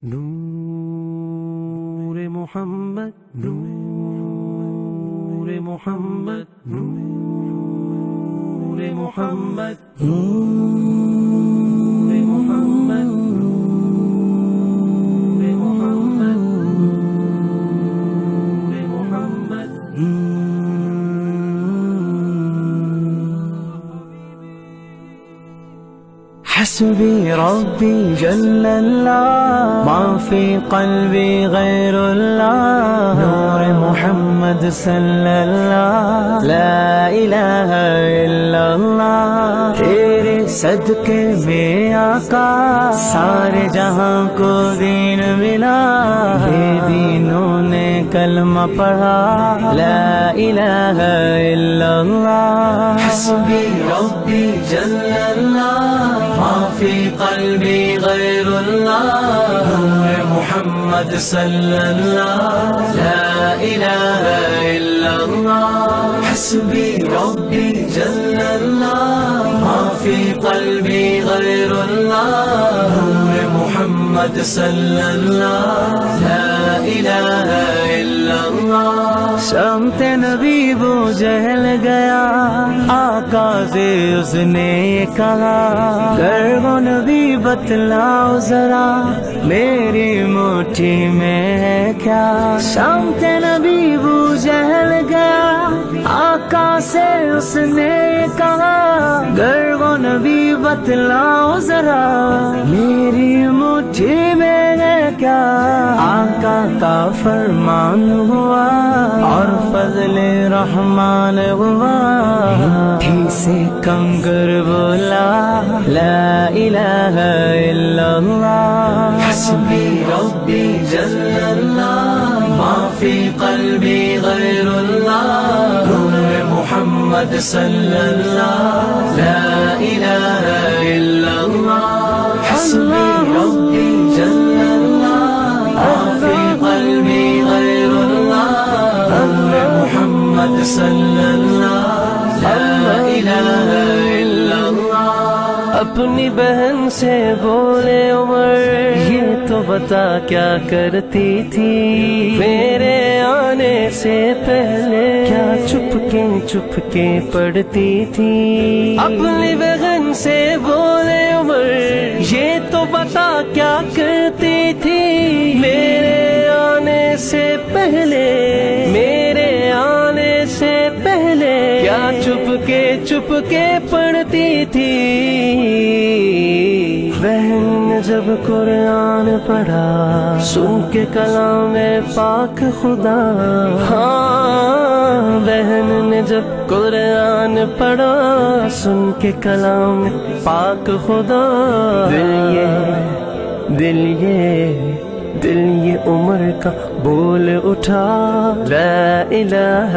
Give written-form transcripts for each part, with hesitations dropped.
نور محمد نور محمد نور محمد نور محمد نور محمد نور محمد حسبي ربي جل الله ما في قلبي غير الله نور محمد صلى الله لا إله إلا الله تیرے صدقے میں آقا سارے جہاں کو دین ملا بے دینوں نے کلمہ پڑھا لا الہ الا اللہ حسبی ربی جل اللہ ما فی قلبی غیر اللہ نور محمد صلی اللہ لا الہ الا اللہ حسبی ربی جل اللہ ما فی قلبی غیر اللہ نور محمد صلی اللہ لا الہ الا اللہ سمت نبی وہ جہل گیا آقا سے اس نے کہا گر وہ نبی بتلاؤ ذرا میری مٹھی میں ہے کیا سمت نبی وہ جہل گیا آقا سے اس نے کہا گر وہ نبی بتلاؤ ذرا میری مٹھی میں ہے کیا آقا کا فرمان ہوا اور فضل رحمان ہوا سے کنگر بولا لا الہ الا اللہ حسبی ربی جل اللہ ما فی قلبی غیر اللہ نور محمد صلی اللہ لا الہ الا اللہ حسبی ربی جل اللہ ما فی قلبی غیر اللہ نور محمد صلی اللہ لا الہ الا اللہ اپنی بہن سے بولے عمر یہ تو بتا کیا کرتی تھی میرے آنے سے پہلے کیا چپ کے پڑھتی تھی اپنی بہن سے بولے عمر یہ تو بتا کیا کرتی تھی میرے آنے سے پہلے میرے آنے سے پہلے کیا چپ کے پڑھتی تھی بہن نے جب قرآن پڑھا سن کے کلام پاک خدا ہاں بہن نے جب قرآن پڑھا سن کے کلام پاک خدا دل یہ عمر کا بول اٹھا لا الہ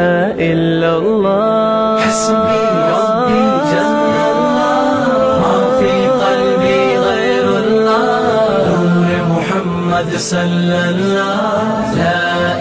الا اللہ حسبی ربی جل اللہ ما فی قلبی غیر اللہ نور محمد صلی اللہ لا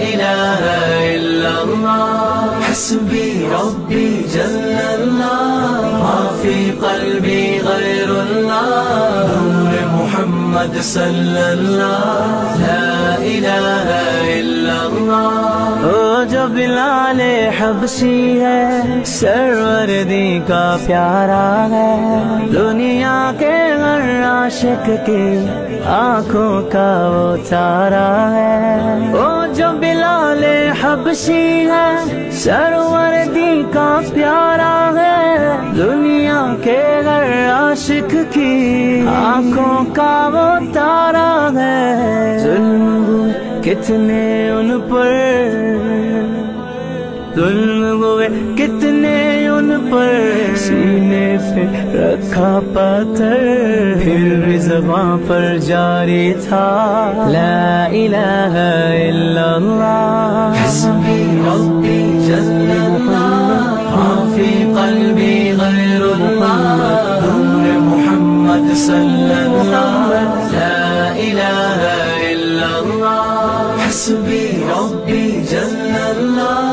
الہ الا اللہ حسبی ربی جل اللہ ما فی قلبی غیر اللہ نور محمد صلی اللہ لا الہ الا اللہ او جو بلال حبشی ہے سروردی کا پیارا ہے دنیا کے ہر عاشق کی آنکھوں کا وہ تارا ہے او جو بلال حبشی ہے سروردی کا پیارا ہے دنیا کے ہر عاشق کی آنکھوں کا وہ تارا ہے ظلم کتنے ان پر ظلم ہوئے کتنے ان پر سینے پہ رکھا پتھر پھر بھی زباں پر جاری تھا لا الہ الا اللہ حسبی ربی جل اللہ ما فی قلبی غیر اللہ نور محمد صلی اللہ لا الہ الا اللہ حسبی ربی جل اللہ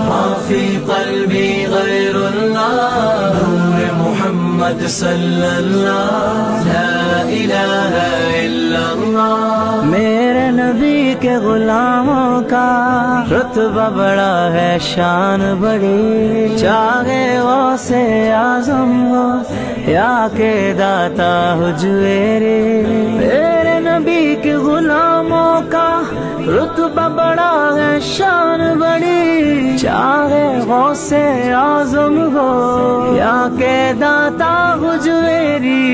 ما فی قلبی غیر اللہ نور محمد صلی اللہ لا الہ الا اللہ میرے نبی کے غلاموں کا رتبہ بڑا ہے، شان بڑی، چاہے غوث اعظم ہو یا کہ داتا حجویری۔ میرے نبی کے غلاموں کا رتبہ بڑا ہے، شان بڑی، چاہے غوث اعظم ہو یا کہ داتا حجویری۔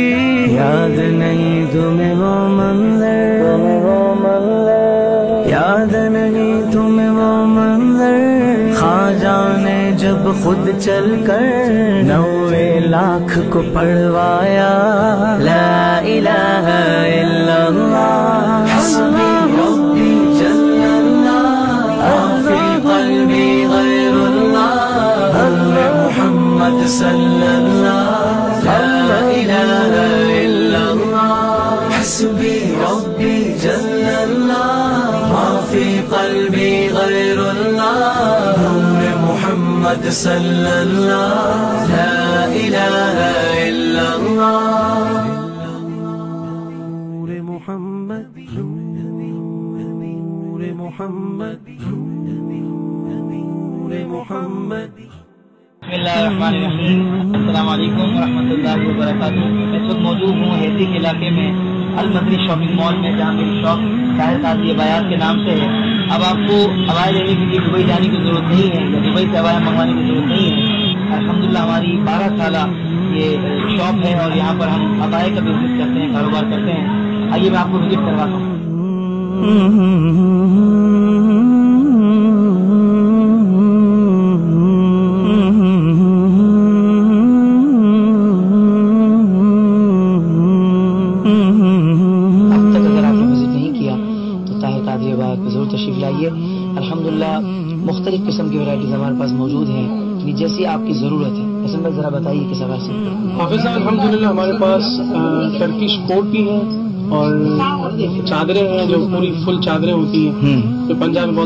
یاد نہیں تمہیں وہ منظر، یاد نہیں تمہیں وہ منظر، خواجہ نے جب خود چل کر 90 لاکھ کو پڑھوایا۔ لا الہ الا اللہ حسبی ربی جل اللہ، فی قلبی غیر اللہ، محمد صلی اللہ۔ لا الہ الا اللہ حسبی ربی جل اللہ، ما فی قلبی غیر اللہ، محمد صلی اللہ۔ لا الہ الا اللہ، نور محمد، نور محمد، نور محمد۔ بسم اللہ الرحمن الرحیم۔ السلام علیکم ورحمۃ اللہ وبرکاتہ۔ میں اس وقت موجود ہوں ہیتی کے علاقے میں المدری شاپنگ مال میں، جہاں میری شاپ شاہد قاضی عبایات کے نام سے ہے۔ اب آپ کو عبایا لینے کے لیے دبئی جانے کی ضرورت نہیں ہے، یا دبئی سے عبایا منگوانے کی ضرورت نہیں ہے۔ الحمدللہ ہماری 12 سالہ یہ شاپ ہے اور یہاں پر ہم عبایا کا بزنس کرتے ہیں، کاروبار کرتے ہیں۔ آئیے میں آپ کو وزٹ کرواتا ہوں۔ ضرور تشریف لائیے۔ الحمدللہ مختلف قسم کی ورائٹیز ہمارے پاس موجود ہیں، جیسی آپ کی ضرورت ہے۔ حسن بھائی ذرا بتائیے کس حوالے سے؟ حافظ صاحب الحمدللہ ہمارے پاس ٹرکش کوٹ بھی ہے اور چادریں ہیں جو پوری فل چادریں ہوتی ہیں جو پنجاب میں بہت